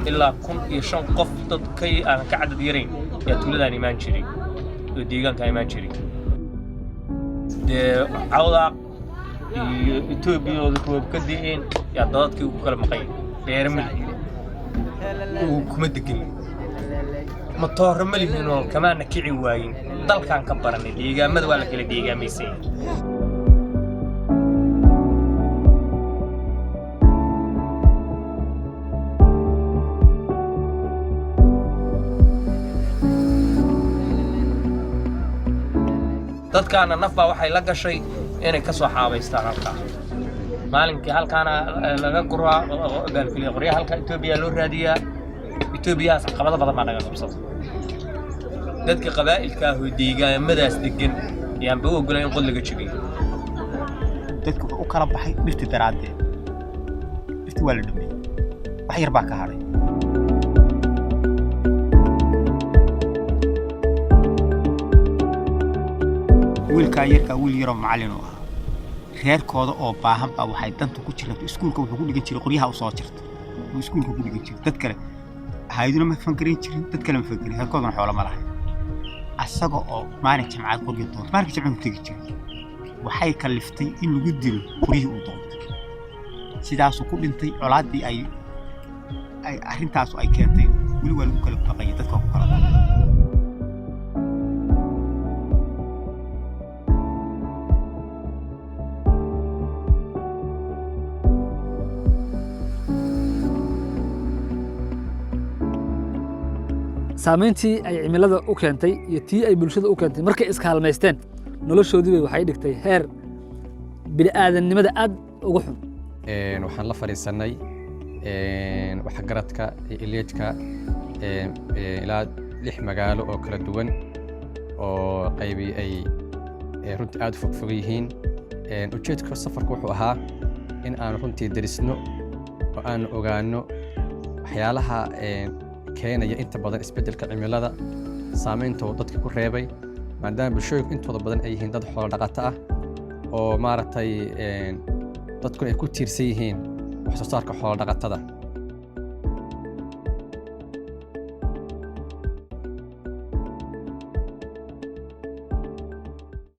إلا كن يشون قف ضد كي أنا كعدد يرين يا تولداني ما نشري وديجان كاي ما نشري ده عوضة إثيوبيا وذكوب كدين يا ضادك وكل مقيم بيرمل وكمدقين مطور ملي هنا كمان نكعي واين ضل كان كبرني ديجا ماذا ولا كل ديجا ميسين dadkaana nafba waxay la gashay inay ka soo xaabaystaan halka maalinkii halkaana laga guraa galkii qoryaha halka Itoobiya loo raadiyaa Itoobiya caqabado badan ma naga qabsato dadka qabaa'ilka ah oo deegaamadaas degan yaan baa ogolayn qod laga jibiyo dadku u kala baxay dhirta daraaddeed dhirta waa la dhameeyay wax yar baa ka haray wiilka yarka wiil yaro macallin oo ah reerkooda oo baahan baa waxay danta ku jirto iskuulka wuxuu ku dhigan jiray qoryaha u soo jirto uu iskuulka ku dhigan jiray dad kale hayduna ma fangarin jirin dad kale ma fangarin reerkoodana xoolo ma lahayn asaga oo maalin jamcad qoryo doon maalin jamcad ku tagi jiray waxay kaliftay in lagu dilo qoryihii uu doontay sidaas uu ku dhintay colaadii ay arrintaas ay keentay wali waa lagu kala baqay dadka ku kala saamayntii ay cimilada u keentay iyo tii ay bulshada u keentay markay iskaalmaysteen noloshoodii waxay dhigtay heer bini'aadanimada aad ugu xun waxaan la fariisanay waxgaradka ileejka ilaa 6 magaalo oo kala duwan oo qaybi ay runtii aad fog yihiin ujeedka safarku wuxuu ahaa in aan runtii darisno oo aan ogaano waxyaalaha keenaya inta badan isbeddelka cimilada saameynta dadka ku reebay maadaama bulshooyinku intooda badan ay yihiin dad xoolo dhaqato ah oo maaragtay dadku ay ku tiirsan yihiin wax soo saarka xoolo dhaqatada